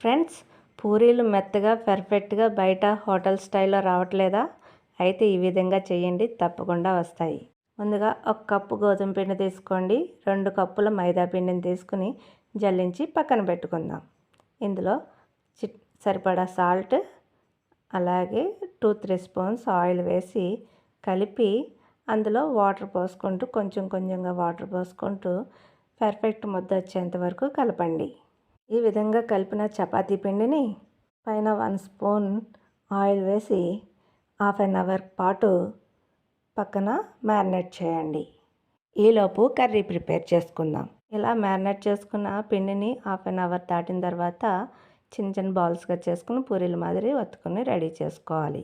Friends, పూరీలు మెత్తగా పర్ఫెక్ట్గా బయట హోటల్ స్టైల్లో రావట్లేదా? అయితే ఈ విధంగా చేయండి, తప్పకుండా వస్తాయి. ముందుగా 1 కప్పు గోధుమ పిండి తీసుకోండి. 2 కప్పుల మైదా పిండిని తీసుకుని జల్లించి పక్కన పెట్టుకుందాం. ఇందులో సరిపడా సాల్ట్, అలాగే 2-3 స్పూన్స్ ఆయిల్ వేసి కలిపి అందులో వాటర్ పోసుకుంటూ కొంచెం కొంచెంగా వాటర్ పోసుకుంటూ పర్ఫెక్ట్ ముద్ద వచ్చేంత వరకు కలపండి. ఈ విధంగా కలిపిన చపాతీ పిండిని పైన 1 స్పూన్ ఆయిల్ వేసి హాఫ్ అన్ అవర్ పాటు పక్కన మ్యారినేట్ చేయండి. ఈలోపు కర్రీ ప్రిపేర్ చేసుకుందాం. ఇలా మ్యారినేట్ చేసుకున్న పిండిని హాఫ్ అన్ అవర్ దాటిన తర్వాత చిన్న చిన్న బాల్స్గా చేసుకుని పూరీల మాదిరి ఒత్తుకుని రెడీ చేసుకోవాలి.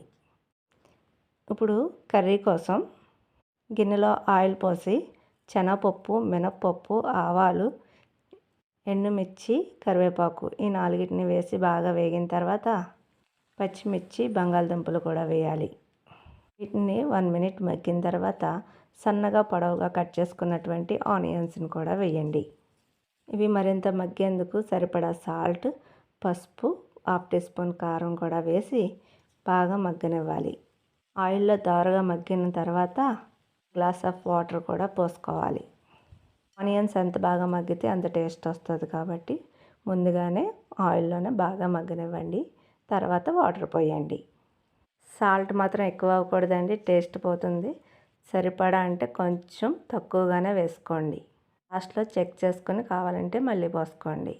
ఇప్పుడు కర్రీ కోసం గిన్నెలో ఆయిల్ పోసి శనగపప్పు, మినప్పప్పు, ఆవాలు, ఎండుమిర్చి, కరివేపాకు ఈ 4టిని వేసి బాగా వేగిన తర్వాత పచ్చిమిర్చి, బంగాళదుంపలు కూడా వేయాలి. వీటిని 1 మినిట్ మగ్గిన తర్వాత సన్నగా పొడవుగా కట్ చేసుకున్నటువంటి ఆనియన్స్ని కూడా వేయండి. ఇవి మరింత మగ్గేందుకు సరిపడా సాల్ట్, పసుపు, హాఫ్ టీ స్పూన్ కారం కూడా వేసి బాగా మగ్గనివ్వాలి. ఆయిల్లో దోరగా మగ్గిన తర్వాత గ్లాస్ ఆఫ్ వాటర్ కూడా పోసుకోవాలి. ఆనియన్స్ ఎంత బాగా మగ్గితే అంత టేస్ట్ వస్తుంది కాబట్టి ముందుగానే ఆయిల్లోనే బాగా మగ్గనివ్వండి. తర్వాత వాటర్ పోయండి. సాల్ట్ మాత్రం ఎక్కువ అవ్వకూడదండి, టేస్ట్ పోతుంది. సరిపడా అంటే కొంచెం తక్కువగానే వేసుకోండి. లాస్ట్లో చెక్ చేసుకుని కావాలంటే మళ్ళీ పోసుకోండి.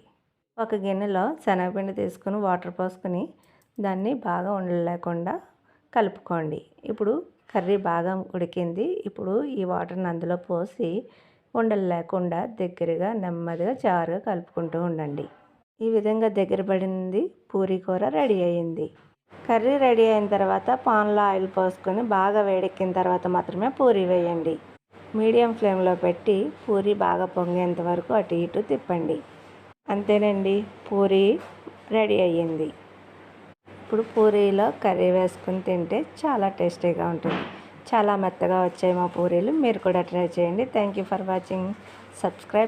ఒక గిన్నెలో శనగపిండి తీసుకుని వాటర్ పోసుకుని దాన్ని బాగా ఉండలు లేకుండా కలుపుకోండి. ఇప్పుడు కర్రీ బాగా ఉడికింది. ఇప్పుడు ఈ వాటర్ని అందులో పోసి ఉండలు లేకుండా దగ్గరగా నెమ్మదిగా జారుగా కలుపుకుంటూ ఉండండి. ఈ విధంగా దగ్గర పడింది పూరీ కూర రెడీ అయ్యింది. కర్రీ రెడీ అయిన తర్వాత పాన్లో ఆయిల్ పోసుకొని బాగా వేడెక్కిన తర్వాత మాత్రమే పూరీ వేయండి. మీడియం ఫ్లేమ్లో పెట్టి పూరీ బాగా పొంగేంత వరకు అటు ఇటు తిప్పండి. అంతేనండి, పూరీ రెడీ అయ్యింది. ఇప్పుడు పూరీలో కర్రీ వేసుకుని తింటే చాలా టేస్టీగా ఉంటుంది. చాలా మెత్తగా వచ్చాయి మా పూరీలు. మీరు కూడా ట్రై చేయండి. Thank you for watching. Subscribe.